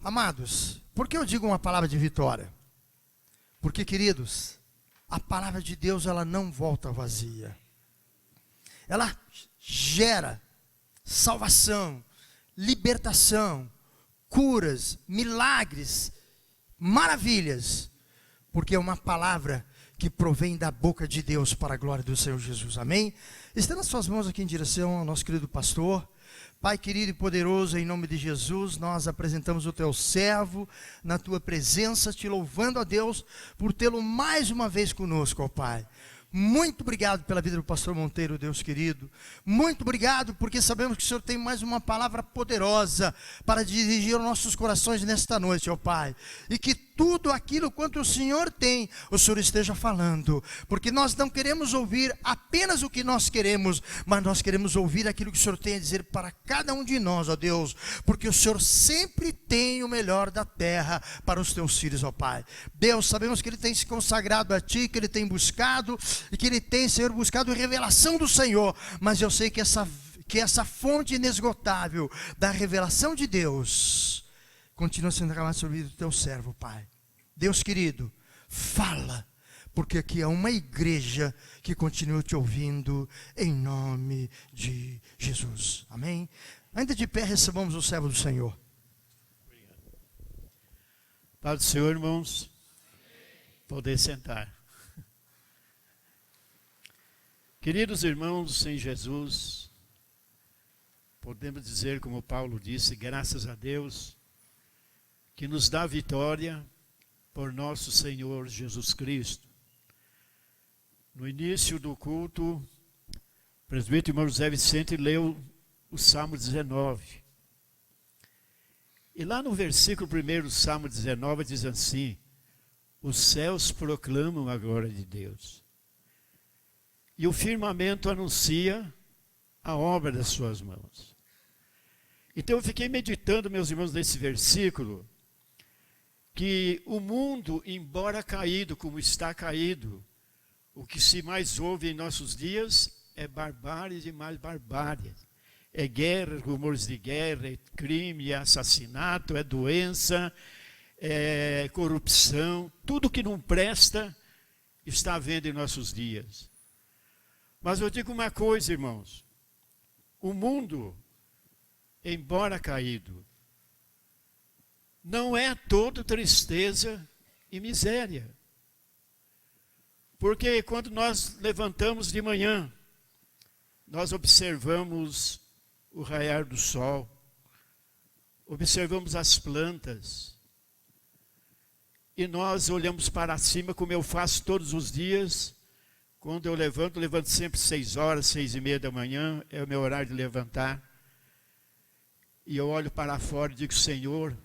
Amados, por que eu digo uma palavra de vitória? Porque, queridos, a palavra de Deus, ela não volta vazia. Ela gera salvação, libertação, curas, milagres, maravilhas, porque é uma palavra que provém da boca de Deus para a glória do Senhor Jesus, amém? Estenda as suas mãos aqui em direção ao nosso querido pastor. Pai querido e poderoso, em nome de Jesus, nós apresentamos o teu servo na tua presença, te louvando a Deus por tê-lo mais uma vez conosco, ó Pai. Muito obrigado pela vida do pastor Monteiro, Deus querido. Muito obrigado, porque sabemos que o Senhor tem mais uma palavra poderosa para dirigir os nossos corações nesta noite, ó Pai. E que tudo aquilo quanto o Senhor tem, o Senhor esteja falando. Porque nós não queremos ouvir apenas o que nós queremos, mas nós queremos ouvir aquilo que o Senhor tem a dizer para cada um de nós, ó Deus. Porque o Senhor sempre tem o melhor da terra para os teus filhos, ó Pai. Deus, sabemos que Ele tem se consagrado a Ti, que Ele tem buscado e que Ele tem, Senhor, buscado revelação do Senhor, mas eu sei que essa fonte inesgotável da revelação de Deus continua sendo derramada sobre o teu servo, Pai. Deus querido, fala, porque aqui é uma igreja que continua te ouvindo, em nome de Jesus, amém? Ainda de pé, recebamos o servo do Senhor. Paz do Senhor, irmãos. Poder sentar. Queridos irmãos em Jesus, podemos dizer, como Paulo disse, graças a Deus, que nos dá vitória por nosso Senhor Jesus Cristo. No início do culto, o presbítero irmão José Vicente leu o Salmo 19. E lá no versículo 1 do Salmo 19 diz assim: os céus proclamam a glória de Deus, e o firmamento anuncia a obra das suas mãos. Então eu fiquei meditando, meus irmãos, nesse versículo, que o mundo, embora caído como está caído, o que se mais ouve em nossos dias é barbárie e mais barbárie. É guerra, rumores de guerra, é crime, é assassinato, é doença, é corrupção. Tudo que não presta está havendo em nossos dias. Mas eu digo uma coisa, irmãos. O mundo, embora caído, não é todo tristeza e miséria. Porque quando nós levantamos de manhã, nós observamos o raiar do sol, observamos as plantas, e nós olhamos para cima, como eu faço todos os dias. Quando eu levanto sempre 6 horas, 6:30 da manhã, é o meu horário de levantar. E eu olho para fora e digo: Senhor,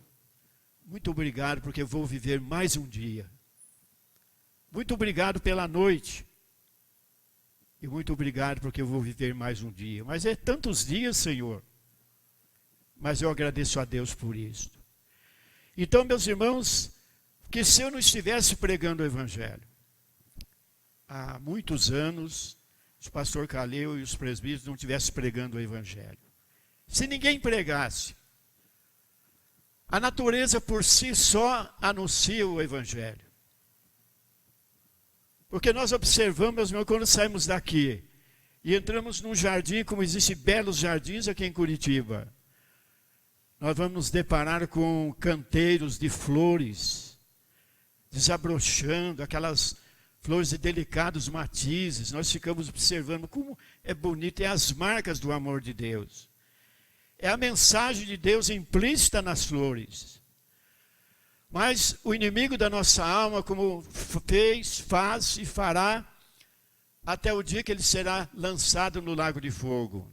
muito obrigado porque eu vou viver mais um dia. Muito obrigado pela noite. E muito obrigado porque eu vou viver mais um dia. Mas é tantos dias, Senhor. Mas eu agradeço a Deus por isso. Então, meus irmãos, que se eu não estivesse pregando o Evangelho, há muitos anos, o pastor Caleu e os presbíteros não estivessem pregando o Evangelho. Se ninguém pregasse, a natureza por si só anuncia o Evangelho. Porque nós observamos, meus irmãos, quando saímos daqui e entramos num jardim, como existem belos jardins aqui em Curitiba, nós vamos nos deparar com canteiros de flores, desabrochando, aquelas flores de delicados matizes. Nós ficamos observando como é bonito, é as marcas do amor de Deus. É a mensagem de Deus implícita nas flores. Mas o inimigo da nossa alma, como fez, faz e fará, até o dia que ele será lançado no lago de fogo.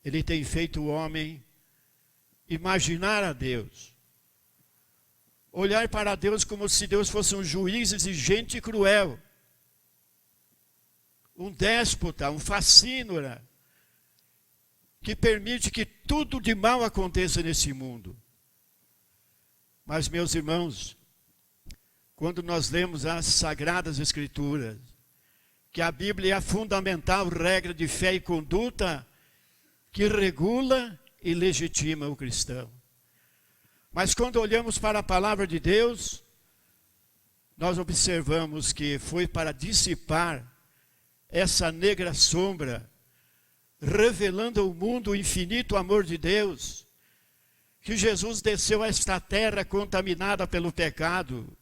Ele tem feito o homem imaginar a Deus, olhar para Deus como se Deus fosse um juiz exigente e cruel, um déspota, um facínora, que permite que tudo de mal aconteça nesse mundo. Mas, meus irmãos, quando nós lemos as Sagradas Escrituras, que a Bíblia é a fundamental regra de fé e conduta que regula e legitima o cristão. Mas quando olhamos para a palavra de Deus, nós observamos que foi para dissipar essa negra sombra, revelando ao mundo o infinito amor de Deus, que Jesus desceu a esta terra contaminada pelo pecado.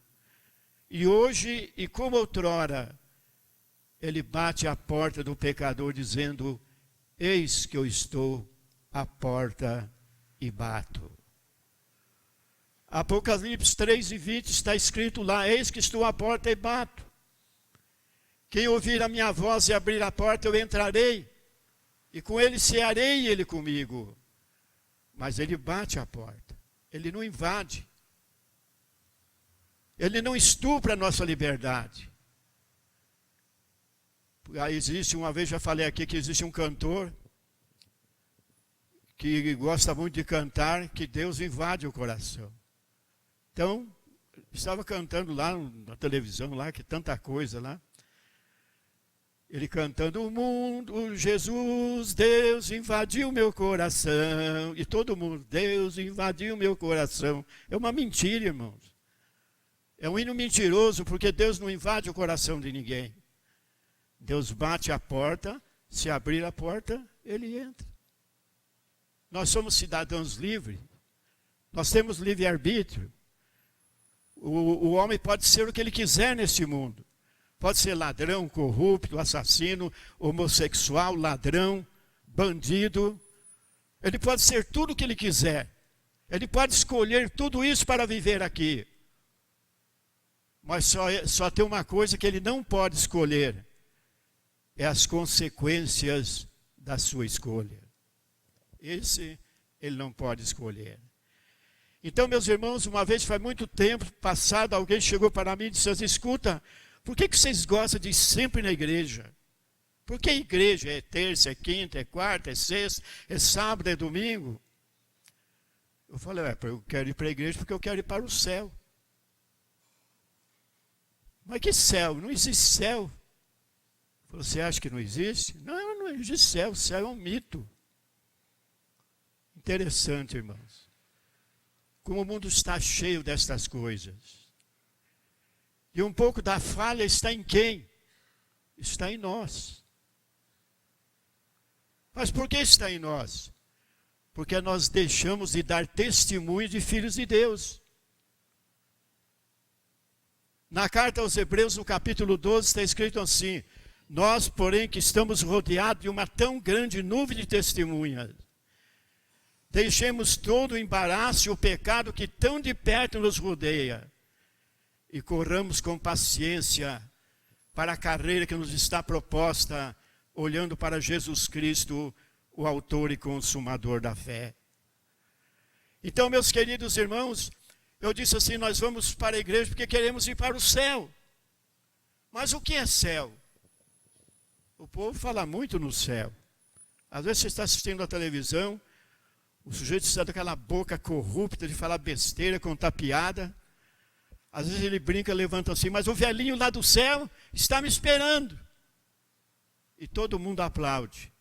E hoje, e como outrora, ele bate à porta do pecador dizendo: eis que eu estou à porta e bato. Apocalipse 3:20 está escrito lá: eis que estou à porta e bato. Quem ouvir a minha voz e abrir a porta, eu entrarei, e com ele cearei, ele comigo. Mas ele bate a porta, ele não invade. Ele não estupra a nossa liberdade. Existe, uma vez já falei aqui que existe um cantor que gosta muito de cantar, que Deus invade o coração. Então, estava cantando lá na televisão, lá, que tanta coisa lá. Ele cantando: o mundo, Jesus, Deus invadiu meu coração. E todo mundo: Deus invadiu meu coração. É uma mentira, irmãos. É um hino mentiroso, porque Deus não invade o coração de ninguém. Deus bate a porta, se abrir a porta, ele entra. Nós somos cidadãos livres, nós temos livre-arbítrio. O homem pode ser o que ele quiser neste mundo. Pode ser ladrão, corrupto, assassino, homossexual, ladrão, bandido. Ele pode ser tudo o que ele quiser. Ele pode escolher tudo isso para viver aqui. Mas só tem uma coisa que ele não pode escolher: é as consequências da sua escolha. Esse ele não pode escolher. Então, meus irmãos, uma vez faz muito tempo passado, alguém chegou para mim e disse assim: escuta, por que vocês gostam de ir sempre na igreja? Por que igreja? É terça, é quinta, é quarta, é sexta, é sábado, é domingo? Eu falei: eu quero ir para a igreja porque eu quero ir para o céu. Mas que céu? Não existe céu. Você acha que não existe? Não, não existe céu. O céu é um mito. Interessante, irmãos. Como o mundo está cheio destas coisas. E um pouco da falha está em quem? Está em nós. Mas por que está em nós? Porque nós deixamos de dar testemunho de filhos de Deus. Na carta aos Hebreus, no capítulo 12, está escrito assim: nós, porém, que estamos rodeados de uma tão grande nuvem de testemunhas, deixemos todo o embaraço e o pecado que tão de perto nos rodeia, e corramos com paciência para a carreira que nos está proposta, olhando para Jesus Cristo, o autor e consumador da fé. Então, meus queridos irmãos, eu disse assim: nós vamos para a igreja porque queremos ir para o céu. Mas o que é céu? O povo fala muito no céu. Às vezes você está assistindo a televisão, o sujeito está com aquela boca corrupta de falar besteira, contar piada. Às vezes ele brinca, levanta assim: mas o velhinho lá do céu está me esperando. E todo mundo aplaude.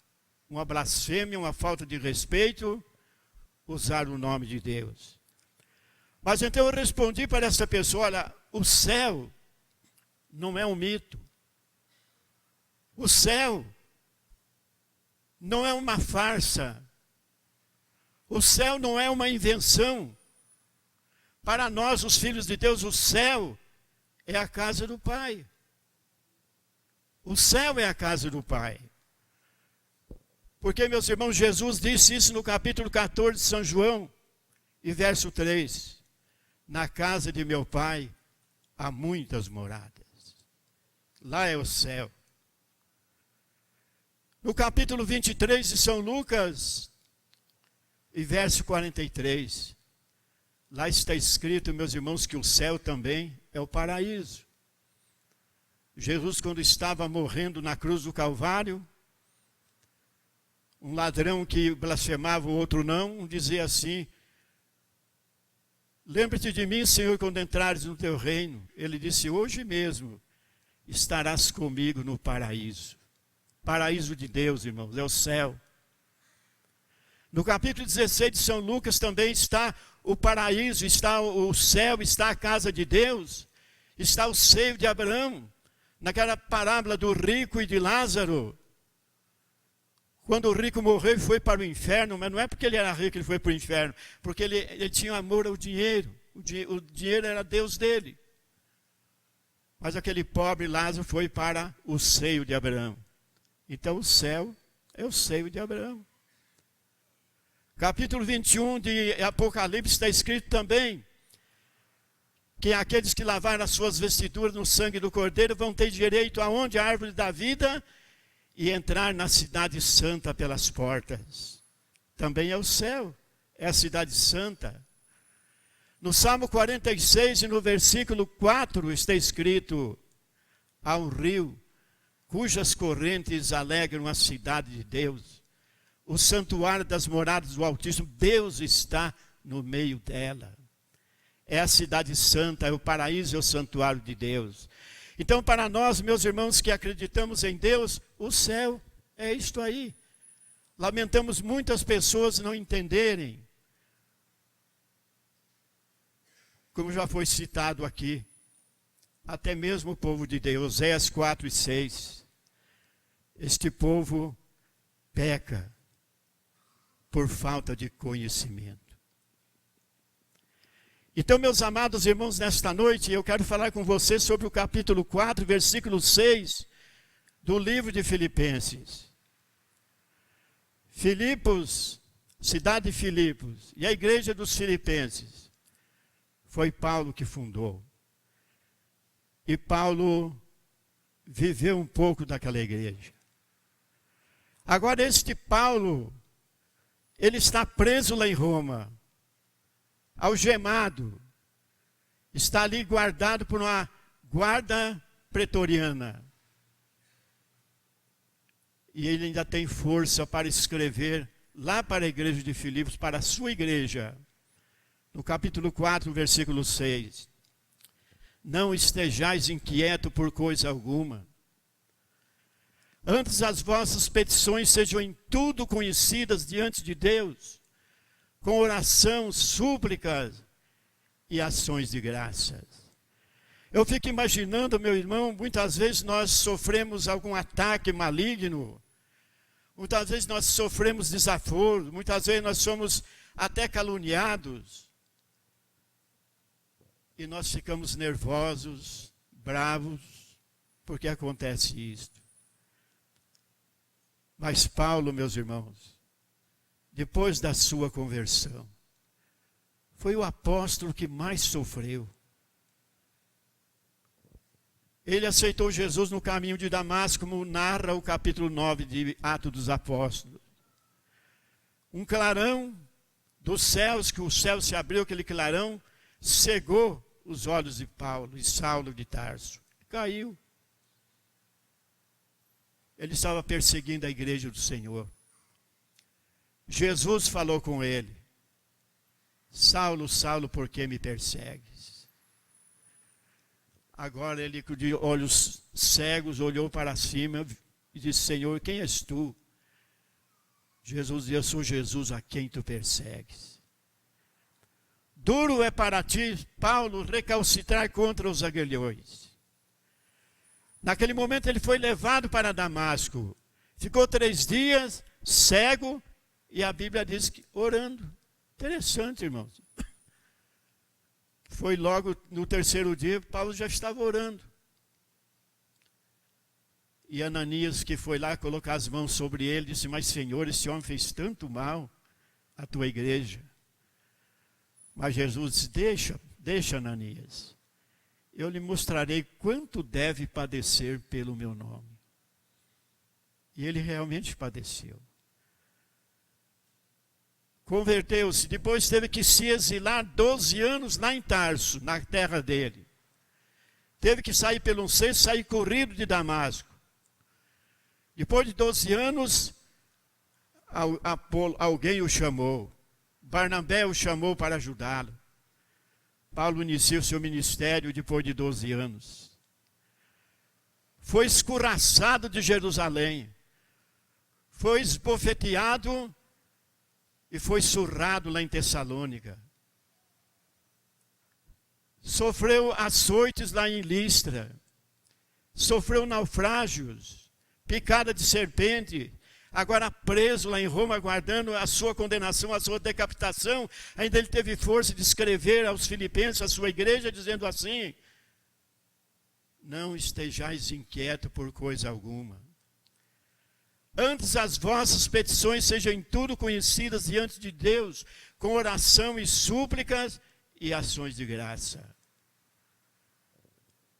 Uma blasfêmia, uma falta de respeito, usar o nome de Deus. Mas então eu respondi para essa pessoa: olha, o céu não é um mito. O céu não é uma farsa. O céu não é uma invenção. Para nós, os filhos de Deus, o céu é a casa do Pai. O céu é a casa do Pai. Porque, meus irmãos, Jesus disse isso no capítulo 14 de São João, e verso 3. Na casa de meu Pai há muitas moradas. Lá é o céu. No capítulo 23 de São Lucas, e verso 43, lá está escrito, meus irmãos, que o céu também é o paraíso. Jesus, quando estava morrendo na cruz do Calvário, um ladrão que blasfemava, o outro não, dizia assim: lembra-te de mim, Senhor, quando entrares no teu reino. Ele disse: hoje mesmo estarás comigo no paraíso. Paraíso de Deus, irmãos, é o céu. No capítulo 16 de São Lucas também está o paraíso, está o céu, está a casa de Deus, está o seio de Abraão, naquela parábola do rico e de Lázaro. Quando o rico morreu e foi para o inferno, mas não é porque ele era rico que ele foi para o inferno, porque ele tinha amor ao dinheiro, o dinheiro era Deus dele. Mas aquele pobre Lázaro foi para o seio de Abraão. Então o céu é o seio de Abraão. Capítulo 21 de Apocalipse está escrito também que aqueles que lavaram as suas vestiduras no sangue do Cordeiro vão ter direito aonde? A árvore da vida e entrar na cidade santa pelas portas. Também é o céu, é a cidade santa. No Salmo 46 e no versículo 4 está escrito: há um rio cujas correntes alegram a cidade de Deus. O santuário das moradas do Altíssimo, Deus está no meio dela. É a cidade santa, é o paraíso, é o santuário de Deus. Então, para nós, meus irmãos que acreditamos em Deus, o céu é isto aí. Lamentamos muitas pessoas não entenderem. Como já foi citado aqui, até mesmo o povo de Deus, Oséias 4 e 6. Este povo peca por falta de conhecimento. Então, meus amados irmãos, nesta noite eu quero falar com vocês sobre o capítulo 4, versículo 6 do livro de Filipenses. Filipos, cidade de Filipos, e a igreja dos filipenses, foi Paulo que fundou. E Paulo viveu um pouco daquela igreja. Agora este Paulo, ele está preso lá em Roma, algemado, está ali guardado por uma guarda pretoriana. E ele ainda tem força para escrever lá para a igreja de Filipos, para a sua igreja, no capítulo 4, versículo 6. Não estejais inquietos por coisa alguma. Antes as vossas petições sejam em tudo conhecidas diante de Deus, com oração, súplicas e ações de graças. Eu fico imaginando, meu irmão, muitas vezes nós sofremos algum ataque maligno, muitas vezes nós sofremos desaforo, muitas vezes nós somos até caluniados, e nós ficamos nervosos, bravos, porque acontece isto. Mas Paulo, meus irmãos, depois da sua conversão, foi o apóstolo que mais sofreu. Ele aceitou Jesus no caminho de Damasco, como narra o capítulo 9 de Atos dos Apóstolos. Um clarão dos céus, que o céu se abriu, aquele clarão, cegou os olhos de Paulo e Saulo de Tarso. Caiu. Ele estava perseguindo a igreja do Senhor. Jesus falou com ele: Saulo, Saulo, por que me persegues? Agora ele, de olhos cegos, olhou para cima e disse: Senhor, quem és tu? Jesus disse: eu sou Jesus a quem tu persegues. Duro é para ti, Paulo, recalcitrar contra os aguilhões. Naquele momento ele foi levado para Damasco. Ficou 3 dias cego e a Bíblia diz que orando. Interessante, irmãos. Foi logo no 3º dia, Paulo já estava orando. E Ananias, que foi lá colocar as mãos sobre ele, disse: mas Senhor, esse homem fez tanto mal à tua igreja. Mas Jesus disse: deixa Ananias. Eu lhe mostrarei quanto deve padecer pelo meu nome. E ele realmente padeceu. Converteu-se, depois teve que se exilar 12 anos lá em Tarso, na terra dele. Teve que sair pelo cesto, sair corrido de Damasco. Depois de 12 anos, alguém o chamou. Barnabé o chamou para ajudá-lo. Paulo iniciou seu ministério depois de 12 anos. Foi escorraçado de Jerusalém. Foi esbofeteado e foi surrado lá em Tessalônica. Sofreu açoites lá em Listra. Sofreu naufrágios, picada de serpente. Agora preso lá em Roma, aguardando a sua condenação, a sua decapitação. Ainda ele teve força de escrever aos filipenses, à sua igreja, dizendo assim: não estejais inquietos por coisa alguma. Antes as vossas petições sejam em tudo conhecidas diante de Deus, com oração e súplicas e ações de graça.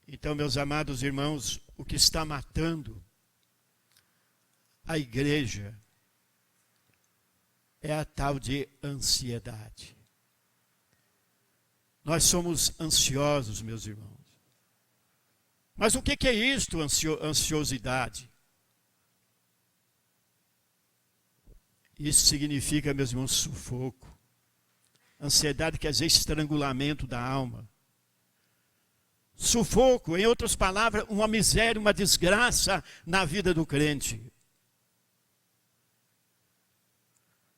Então, meus amados irmãos, o que está matando a igreja é a tal de ansiedade. Nós somos ansiosos, meus irmãos. Mas o que é isto, ansiosidade? Isso significa, meus irmãos, sufoco. Ansiedade quer dizer estrangulamento da alma. Sufoco, em outras palavras, uma miséria, uma desgraça na vida do crente.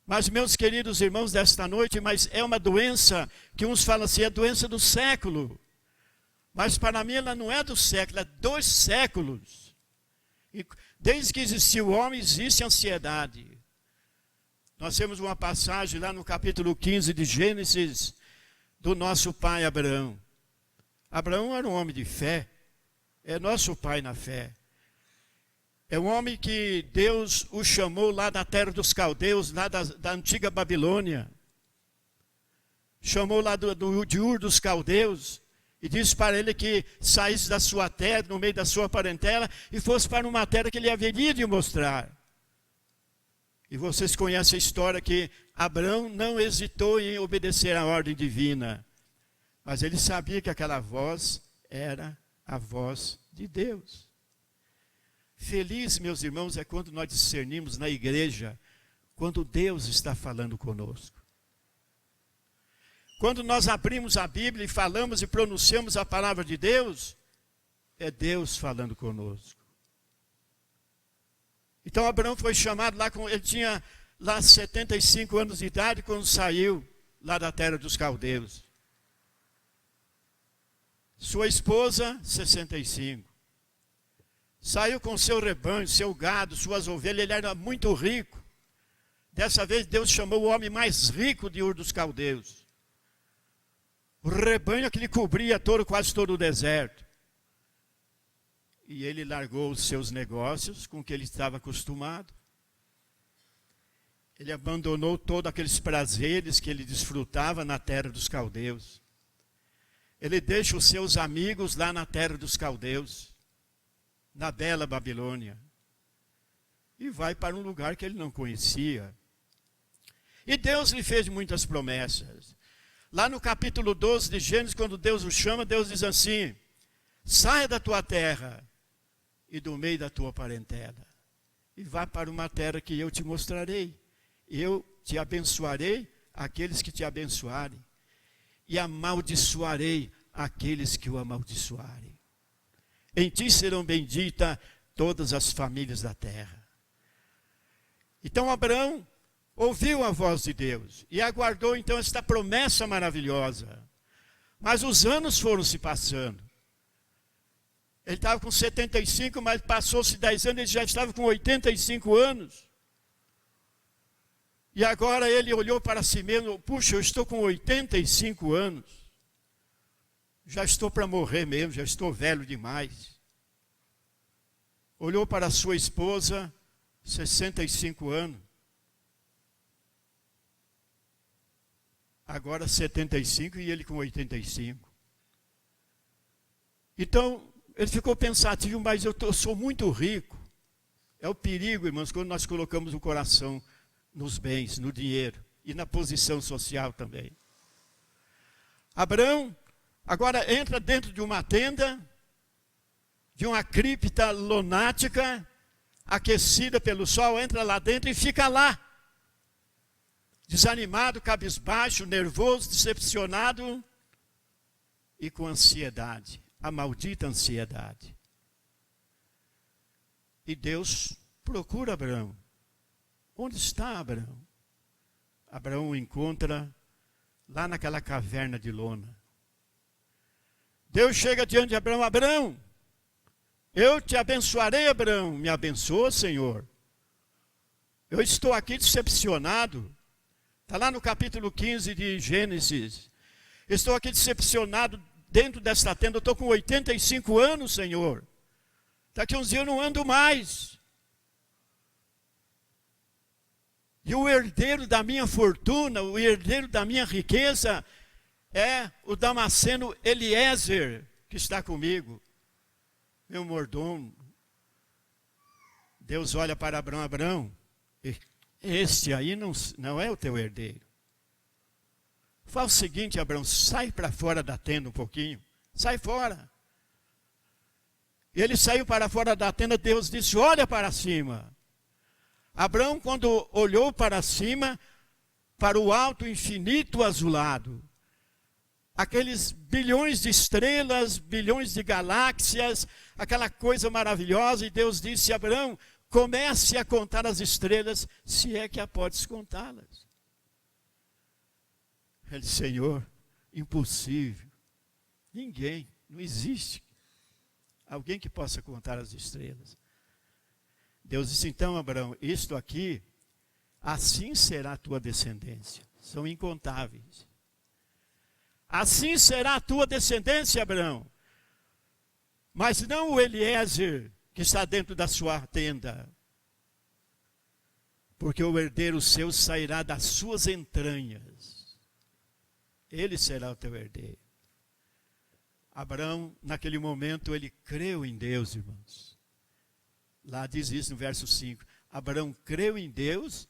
Mas, meus queridos irmãos, desta noite, mas é uma doença que uns falam assim, é a doença do século. Mas para mim ela não é do século, é 2 séculos. E desde que existiu o homem, existe ansiedade. Nós temos uma passagem lá no capítulo 15 de Gênesis, do nosso pai Abraão. Abraão era um homem de fé, é nosso pai na fé. É um homem que Deus o chamou lá da terra dos caldeus, lá da antiga Babilônia. Chamou lá de Ur dos caldeus e disse para ele que saísse da sua terra, no meio da sua parentela, e fosse para uma terra que ele haveria de mostrar. E vocês conhecem a história que Abraão não hesitou em obedecer à ordem divina. Mas ele sabia que aquela voz era a voz de Deus. Feliz, meus irmãos, é quando nós discernimos na igreja, quando Deus está falando conosco. Quando nós abrimos a Bíblia e falamos e pronunciamos a palavra de Deus, é Deus falando conosco. Então Abraão foi chamado lá, ele tinha lá 75 anos de idade quando saiu lá da terra dos caldeus. Sua esposa, 65. Saiu com seu rebanho, seu gado, suas ovelhas, ele era muito rico. Dessa vez Deus chamou o homem mais rico de Ur dos caldeus. O rebanho que lhe cobria quase todo o deserto. E ele largou os seus negócios com que ele estava acostumado. Ele abandonou todos aqueles prazeres que ele desfrutava na terra dos caldeus. Ele deixa os seus amigos lá na terra dos caldeus, na bela Babilônia, e vai para um lugar que ele não conhecia. E Deus lhe fez muitas promessas. Lá no capítulo 12 de Gênesis, quando Deus o chama, Deus diz assim: saia da tua terra e do meio da tua parentela, e vá para uma terra que eu te mostrarei. Eu te abençoarei aqueles que te abençoarem, e amaldiçoarei aqueles que o amaldiçoarem. Em ti serão benditas todas as famílias da terra. Então Abraão ouviu a voz de Deus e aguardou então esta promessa maravilhosa. Mas os anos foram se passando. Ele estava com 75, mas passou-se 10 anos, ele já estava com 85 anos. E agora ele olhou para si mesmo: puxa, eu estou com 85 anos. Já estou para morrer mesmo, já estou velho demais. Olhou para sua esposa, 65 anos. Agora 75 e ele com 85. Então, ele ficou pensativo: mas eu sou muito rico. É o perigo, irmãos, quando nós colocamos o coração nos bens, no dinheiro e na posição social também. Abraão agora entra dentro de uma tenda, de uma cripta lunática, aquecida pelo sol, entra lá dentro e fica lá, desanimado, cabisbaixo, nervoso, decepcionado e com ansiedade, a maldita ansiedade. E Deus procura Abraão. Onde está Abraão? Abraão o encontra lá naquela caverna de lona. Deus chega diante de Abraão: Abraão, eu te abençoarei, Abraão. Me abençoa, Senhor. Eu estou aqui decepcionado. Está lá no capítulo 15 de Gênesis. Estou aqui decepcionado dentro desta tenda. Eu estou com 85 anos, Senhor. Daqui uns dias eu não ando mais. E o herdeiro da minha fortuna, o herdeiro da minha riqueza, é o Damasceno Eliezer, que está comigo, meu mordomo. Deus olha para Abraão: Abraão, este aí não é o teu herdeiro. Faz o seguinte, Abraão, sai para fora da tenda um pouquinho, sai fora. E ele saiu para fora da tenda. Deus disse: olha para cima. Abraão, quando olhou para cima, para o alto infinito azulado, aqueles bilhões de estrelas, bilhões de galáxias, aquela coisa maravilhosa, e Deus disse: Abraão, comece a contar as estrelas, se é que podes contá-las. Ele disse: Senhor, impossível. Ninguém, não existe alguém que possa contar as estrelas. Deus disse: então, Abraão, isto aqui, assim será a tua descendência. São incontáveis. Assim será a tua descendência, Abraão. Mas não o Eliezer que está dentro da sua tenda. Porque o herdeiro seu sairá das suas entranhas. Ele será o teu herdeiro. Abraão, naquele momento, ele creu em Deus, irmãos. Lá diz isso no verso 5. Abraão creu em Deus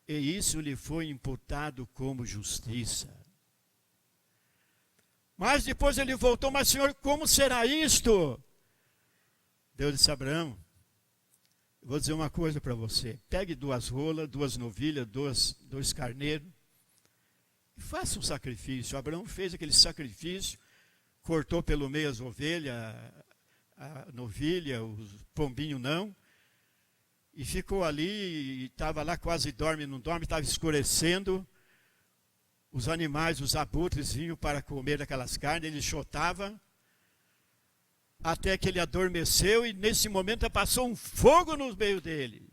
e isso lhe foi imputado como justiça. Mas depois ele voltou: mas Senhor, como será isto? Deus disse: Abraão, eu vou dizer uma coisa para você. Pegue 2 rolas, 2 novilhas, 2 carneiros e faça um sacrifício. Abraão fez aquele sacrifício, cortou pelo meio as ovelhas, a novilha, o pombinho não, e ficou ali, e estava lá, quase dorme, não dorme, estava escurecendo. Os animais, os abutres vinham para comer aquelas carnes, ele chotava, até que ele adormeceu, e nesse momento passou um fogo no meio dele.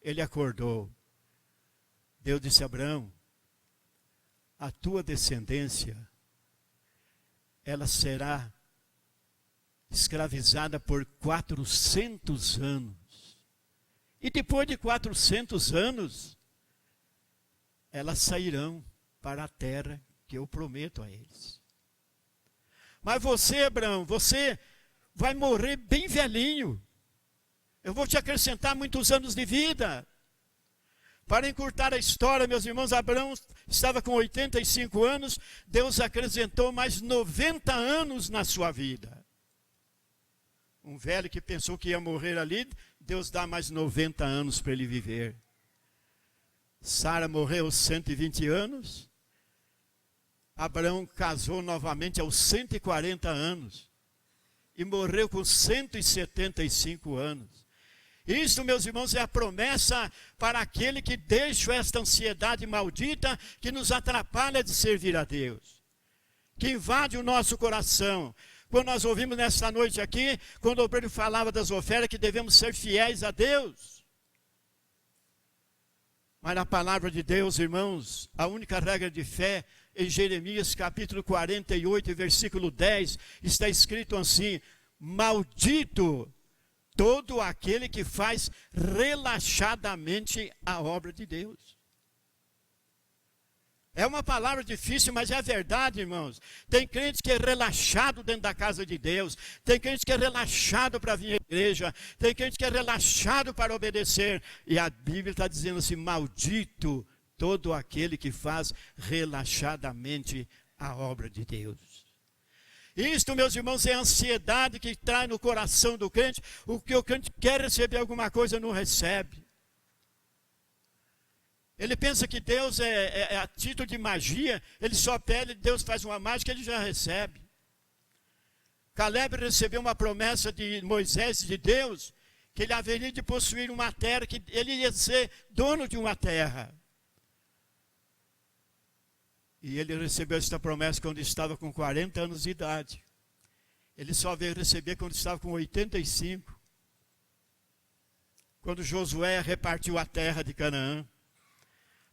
Ele acordou. Deus disse: Abraão, a tua descendência, ela será escravizada por 400 anos. E depois de 400 anos, elas sairão para a terra que eu prometo a eles. Mas você, Abraão, você vai morrer bem velhinho. Eu vou te acrescentar muitos anos de vida. Para encurtar a história, meus irmãos, Abraão estava com 85 anos, Deus acrescentou mais 90 anos na sua vida. Um velho que pensou que ia morrer ali, Deus dá mais 90 anos para ele viver. Sara morreu aos 120 anos. Abraão casou novamente aos 140 anos. E morreu com 175 anos. Isso, meus irmãos, é a promessa para aquele que deixa esta ansiedade maldita que nos atrapalha de servir a Deus. Que invade o nosso coração. Quando nós ouvimos nesta noite aqui, quando o obreiro falava das ofertas, que devemos ser fiéis a Deus. Mas na palavra de Deus, irmãos, a única regra de fé, em Jeremias capítulo 48, versículo 10, está escrito assim: maldito todo aquele que faz relaxadamente a obra de Deus. É uma palavra difícil, mas é a verdade, irmãos. Tem crente que é relaxado dentro da casa de Deus. Tem crente que é relaxado para vir à igreja. Tem crente que é relaxado para obedecer. E a Bíblia está dizendo assim: maldito todo aquele que faz relaxadamente a obra de Deus. Isto, meus irmãos, é a ansiedade que traz no coração do crente. O que o crente quer receber alguma coisa, não recebe. Ele pensa que Deus é a título de magia, ele só pede, Deus faz uma mágica, ele já recebe. Caleb recebeu uma promessa de Moisés, de Deus, que ele haveria de possuir uma terra, que ele ia ser dono de uma terra. E ele recebeu esta promessa quando estava com 40 anos de idade. Ele só veio receber quando estava com 85. Quando Josué repartiu a terra de Canaã.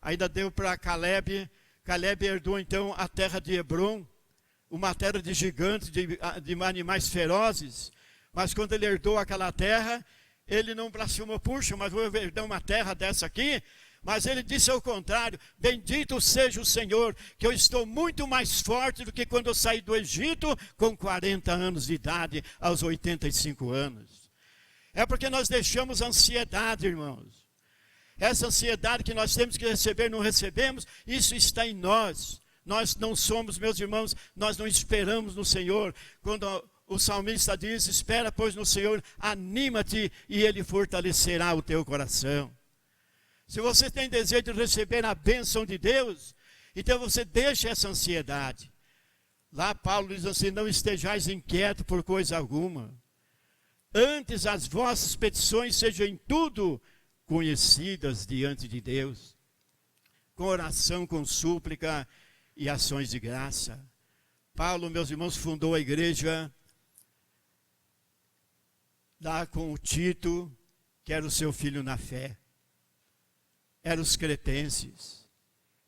Ainda deu para Caleb. Caleb herdou então a terra de Hebron, uma terra de gigantes, de animais ferozes. Mas quando ele herdou aquela terra, ele não blasfemou, puxa, mas vou herdar uma terra dessa aqui. Mas ele disse ao contrário, bendito seja o Senhor, que eu estou muito mais forte do que quando eu saí do Egito com 40 anos de idade, aos 85 anos. É porque nós deixamos a ansiedade, irmãos. Essa ansiedade que nós temos que receber, não recebemos, isso está em nós. Nós não somos, meus irmãos, nós não esperamos no Senhor. Quando o salmista diz, espera pois no Senhor, anima-te e Ele fortalecerá o teu coração. Se você tem desejo de receber a bênção de Deus, então você deixa essa ansiedade. Lá Paulo diz assim, não estejais inquietos por coisa alguma. Antes as vossas petições sejam em tudo conhecidas diante de Deus. Com oração, com súplica e ações de graça. Paulo, meus irmãos, fundou a igreja lá com o Tito, que era o seu filho na fé. Eram os cretenses.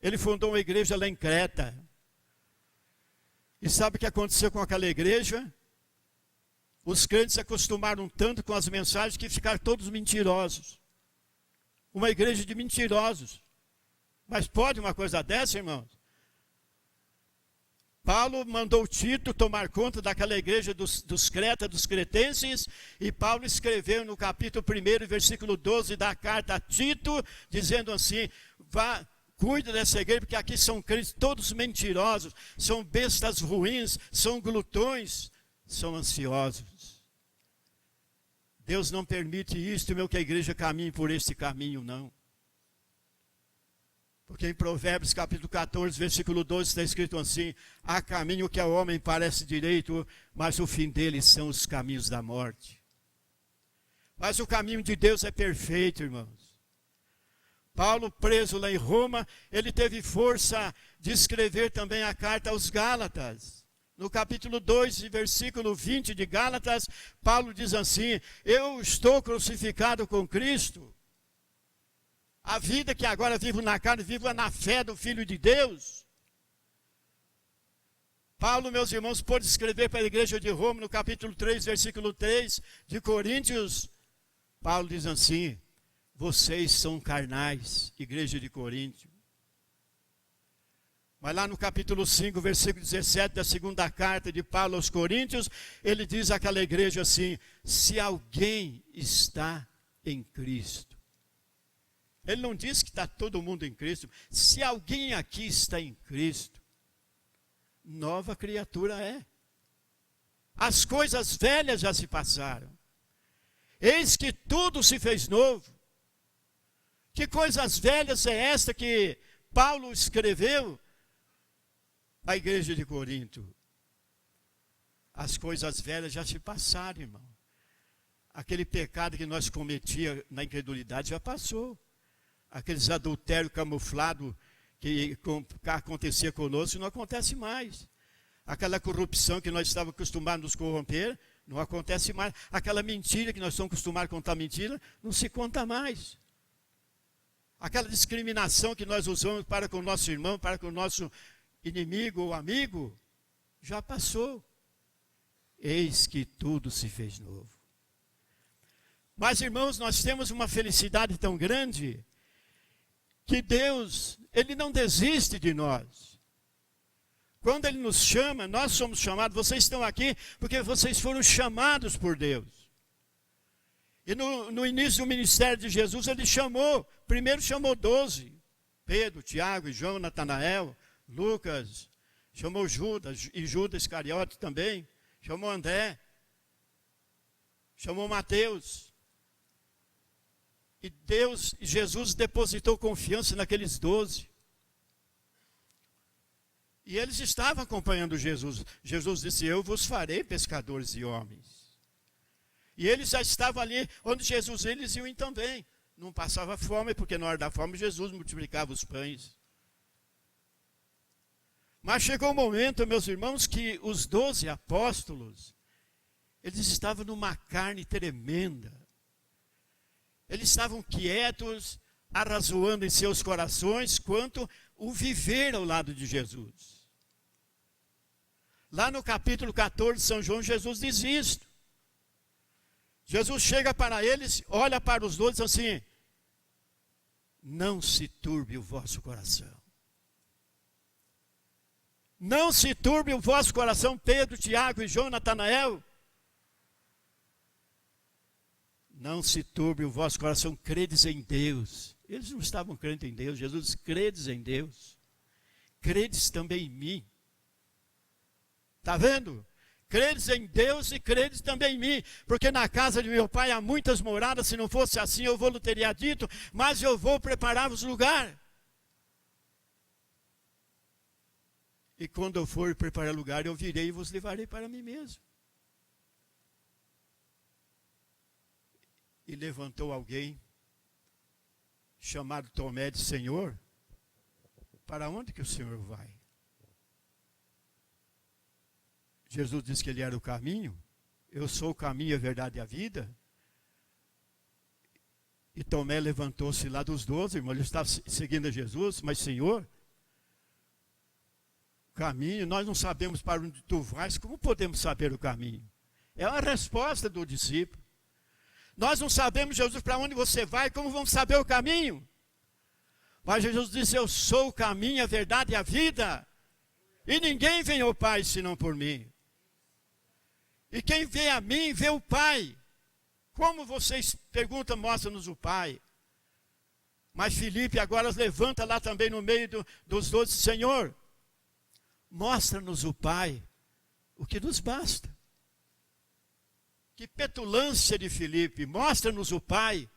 Ele fundou uma igreja lá em Creta. E sabe o que aconteceu com aquela igreja? Os crentes se acostumaram tanto com as mensagens que ficaram todos mentirosos. Uma igreja de mentirosos. Mas pode uma coisa dessa, irmãos? Paulo mandou Tito tomar conta daquela igreja dos cretenses, e Paulo escreveu no capítulo 1, versículo 12 da carta a Tito, dizendo assim, cuida dessa igreja, porque aqui são crentes todos mentirosos, são bestas ruins, são glutões, são ansiosos. Deus não permite isto, meu, que a igreja caminhe por este caminho, não. Porque em Provérbios capítulo 14, versículo 12, está escrito assim, há caminho que ao homem parece direito, mas o fim dele são os caminhos da morte. Mas o caminho de Deus é perfeito, irmãos. Paulo, preso lá em Roma, ele teve força de escrever também a carta aos Gálatas. No capítulo 2, versículo 20 de Gálatas, Paulo diz assim, eu estou crucificado com Cristo. A vida que agora vivo na carne, vivo na fé do Filho de Deus. Paulo, meus irmãos, pôde escrever para a igreja de Roma, no capítulo 3, versículo 3 de Coríntios. Paulo diz assim, vocês são carnais, igreja de Coríntio. Mas lá no capítulo 5, versículo 17 da segunda carta de Paulo aos Coríntios, ele diz àquela igreja assim, se alguém está em Cristo. Ele não diz que está todo mundo em Cristo. Se alguém aqui está em Cristo, nova criatura é. As coisas velhas já se passaram. Eis que tudo se fez novo. Que coisas velhas é esta que Paulo escreveu à igreja de Corinto? As coisas velhas já se passaram, irmão. Aquele pecado que nós cometíamos na incredulidade já passou. Aqueles adultérios camuflados que acontecia conosco não acontece mais. Aquela corrupção que nós estávamos acostumados a nos corromper, não acontece mais. Aquela mentira que nós estamos acostumados a contar mentira, não se conta mais. Aquela discriminação que nós usamos para com o nosso irmão, para com o nosso inimigo ou amigo, já passou. Eis que tudo se fez novo. Mas, irmãos, nós temos uma felicidade tão grande que Deus, Ele não desiste de nós. Quando Ele nos chama, nós somos chamados, vocês estão aqui porque vocês foram chamados por Deus. E no início do ministério de Jesus, Ele primeiro chamou 12, Pedro, Tiago e João, Natanael, Lucas, chamou Judas, e Judas Iscariote também, chamou André, chamou Mateus. E Jesus depositou confiança naqueles 12. E eles estavam acompanhando Jesus. Jesus disse, eu vos farei pescadores de homens. E eles já estavam ali, onde Jesus, eles iam também. Não passava fome, porque na hora da fome Jesus multiplicava os pães. Mas chegou um momento, meus irmãos, que os 12 apóstolos, eles estavam numa carne tremenda. Eles estavam quietos, arrazoando em seus corações, quanto o viver ao lado de Jesus. Lá no capítulo 14 de São João, Jesus diz isto. Jesus chega para eles, olha para os 12 e diz assim: não se turbe o vosso coração. Não se turbe o vosso coração, Pedro, Tiago e João, Natanael. Não se turbe o vosso coração, credes em Deus. Eles não estavam crendo em Deus. Jesus disse: credes em Deus. Credes também em mim. Está vendo? Credes em Deus e credes também em mim. Porque na casa de meu pai há muitas moradas. Se não fosse assim, eu vou-lhe teria dito. Mas eu vou preparar-vos lugar. E quando eu for preparar lugar, eu virei e vos levarei para mim mesmo. E levantou alguém, chamado Tomé, de Senhor, para onde que o Senhor vai? Jesus disse que ele era o caminho. Eu sou o caminho, a verdade e a vida. E Tomé levantou-se lá dos 12, irmão, ele estava seguindo a Jesus, mas Senhor, caminho, nós não sabemos para onde tu vais, como podemos saber o caminho? É a resposta do discípulo. Nós não sabemos, Jesus, para onde você vai, como vamos saber o caminho? Mas Jesus disse: eu sou o caminho, a verdade e a vida. E ninguém vem ao Pai senão por mim. E quem vem a mim, vê o Pai. Como vocês perguntam, mostra-nos o Pai. Mas Filipe agora levanta lá também no meio dos 12, Senhor, mostra-nos o Pai, o que nos basta. Que petulância de Filipe, mostra-nos o Pai,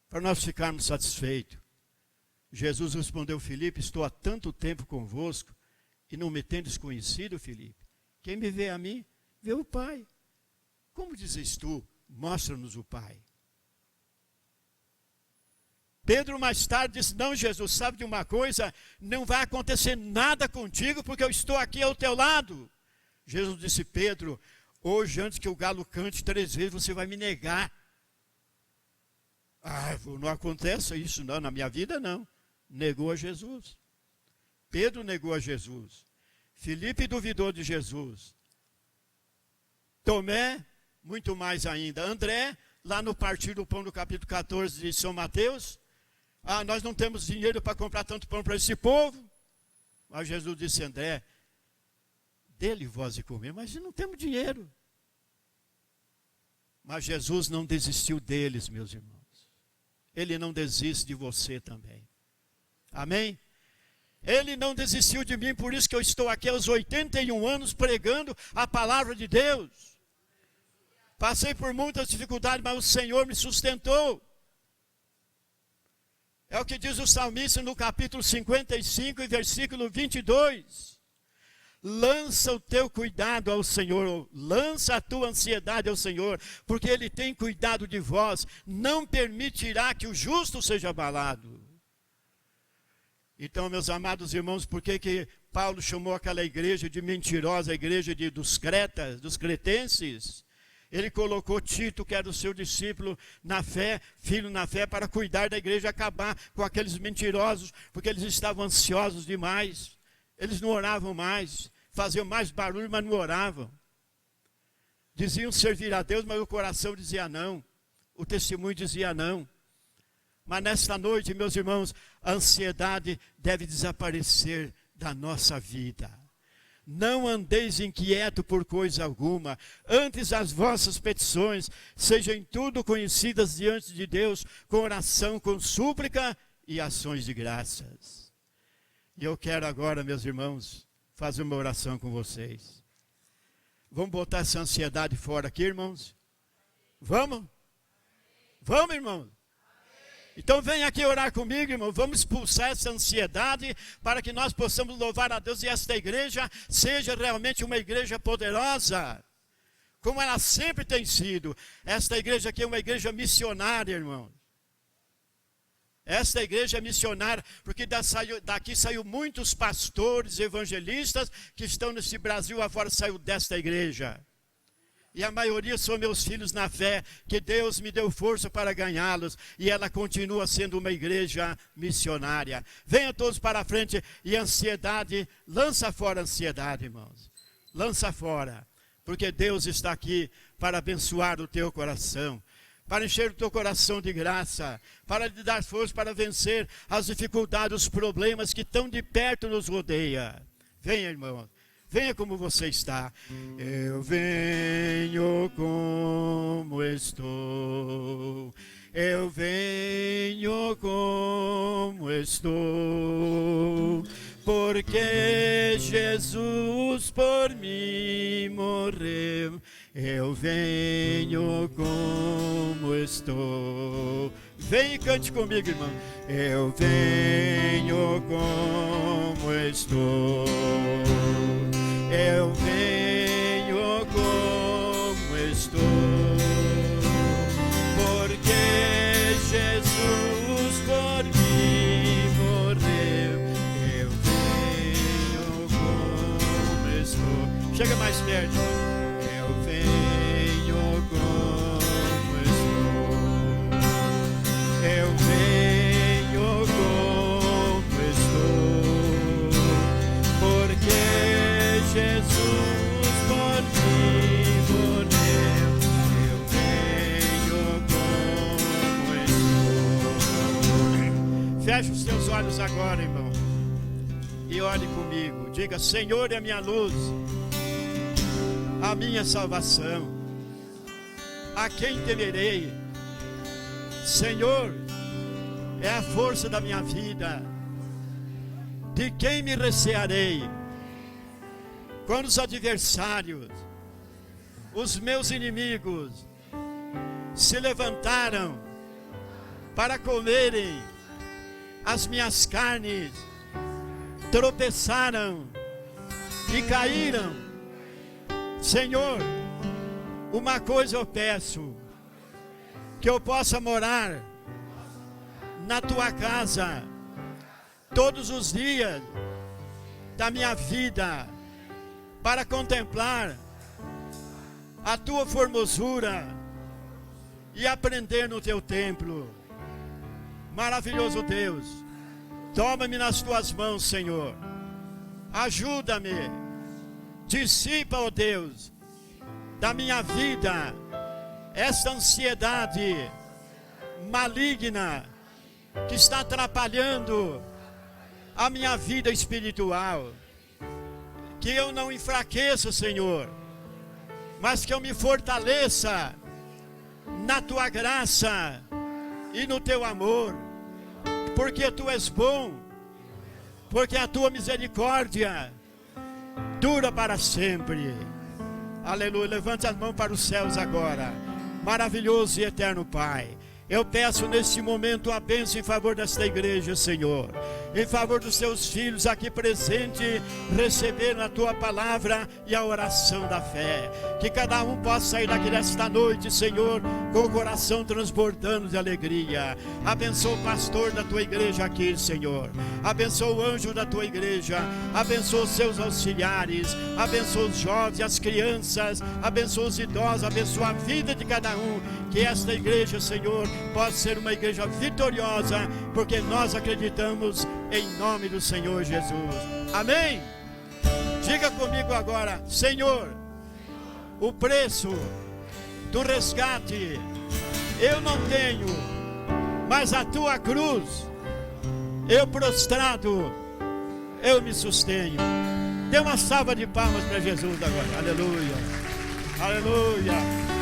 para nós ficarmos satisfeitos. Jesus respondeu: Filipe, estou há tanto tempo convosco, e não me tendes conhecido, Filipe. Quem me vê a mim, vê o Pai. Como dizes tu, mostra-nos o Pai? Pedro mais tarde disse: não, Jesus, sabe de uma coisa? Não vai acontecer nada contigo, porque eu estou aqui ao teu lado. Jesus disse: Pedro, hoje, antes que o galo cante 3 vezes, você vai me negar. Ah, não acontece isso não, na minha vida não. Negou a Jesus. Pedro negou a Jesus. Filipe duvidou de Jesus. Tomé, muito mais ainda. André, lá no Partir do Pão, no capítulo 14 de São Mateus. Ah, nós não temos dinheiro para comprar tanto pão para esse povo. Mas Jesus disse: André, dê-lhe voz de comer, mas não temos dinheiro. Mas Jesus não desistiu deles, meus irmãos. Ele não desiste de você também. Amém? Ele não desistiu de mim, por isso que eu estou aqui aos 81 anos pregando a palavra de Deus. Passei por muitas dificuldades, mas o Senhor me sustentou. É o que diz o salmista no capítulo 55 e versículo 22. Lança o teu cuidado ao Senhor, lança a tua ansiedade ao Senhor, porque Ele tem cuidado de vós, não permitirá que o justo seja abalado. Então, meus amados irmãos, por que Paulo chamou aquela igreja de mentirosa, a igreja dos cretas, dos cretenses? Ele colocou Tito, que era o seu discípulo na fé, filho na fé, para cuidar da igreja e acabar com aqueles mentirosos, porque eles estavam ansiosos demais, eles não oravam mais. Faziam mais barulho, mas não oravam. Diziam servir a Deus, mas o coração dizia não. O testemunho dizia não. Mas nesta noite, meus irmãos, a ansiedade deve desaparecer da nossa vida. Não andeis inquieto por coisa alguma. Antes as vossas petições sejam em tudo conhecidas diante de Deus, com oração, com súplica e ações de graças. E eu quero agora, meus irmãos, fazer uma oração com vocês. Vamos botar essa ansiedade fora aqui, irmãos? Vamos? Vamos, irmãos? Então vem aqui orar comigo, irmão. Vamos expulsar essa ansiedade para que nós possamos louvar a Deus e esta igreja seja realmente uma igreja poderosa, como ela sempre tem sido. Esta igreja aqui é uma igreja missionária, irmão. Esta igreja é missionária, porque daqui saiu muitos pastores, evangelistas, que estão nesse Brasil afora, saiu desta igreja. E a maioria são meus filhos na fé, que Deus me deu força para ganhá-los. E ela continua sendo uma igreja missionária. Venham todos para a frente e ansiedade, lança fora a ansiedade, irmãos. Lança fora, porque Deus está aqui para abençoar o teu coração, para encher o teu coração de graça, para lhe dar força para vencer as dificuldades, os problemas que tão de perto nos rodeia. Venha, irmão, venha como você está. Eu venho como estou, eu venho como estou, porque Jesus por mim morreu. Eu venho como estou. Vem e cante comigo, irmão. Eu venho como estou. Eu venho como estou. Porque Jesus por mim morreu. Eu venho como estou. Chega mais perto. Eu venho como estou, porque Jesus por mim morreu. Eu venho como estou. Feche os seus olhos agora, irmão, e ore comigo. Diga: Senhor é a minha luz, a minha salvação. A quem temerei? Senhor é a força da minha vida. De quem me recearei? Quando os adversários, os meus inimigos, se levantaram para comerem as minhas carnes, tropeçaram e caíram. Senhor, uma coisa eu peço: que eu possa morar na tua casa todos os dias da minha vida, para contemplar a tua formosura e aprender no teu templo. Maravilhoso Deus, toma-me nas tuas mãos, Senhor. Ajuda-me, dissipa, ó Deus, da minha vida esta ansiedade maligna que está atrapalhando a minha vida espiritual. Que eu não enfraqueça, Senhor, mas que eu me fortaleça na tua graça e no teu amor, porque tu és bom, porque a tua misericórdia dura para sempre. Aleluia. Levante as mãos para os céus agora. Maravilhoso e eterno Pai, eu peço neste momento a bênção em favor desta igreja, Senhor, em favor dos teus filhos aqui presentes, receber a tua palavra e a oração da fé. Que cada um possa sair daqui nesta noite, Senhor, com o coração transbordando de alegria. Abençoa o pastor da tua igreja aqui, Senhor. Abençoa o anjo da tua igreja. Abençoa os seus auxiliares. Abençoa os jovens, as crianças. Abençoa os idosos. Abençoa a vida de cada um. Que esta igreja, Senhor, possa ser uma igreja vitoriosa, porque nós acreditamos em nome do Senhor Jesus. Amém? Diga comigo agora: Senhor, o preço do resgate eu não tenho, mas a tua cruz, eu prostrado, eu me sustenho. Dê uma salva de palmas para Jesus agora. Aleluia, aleluia.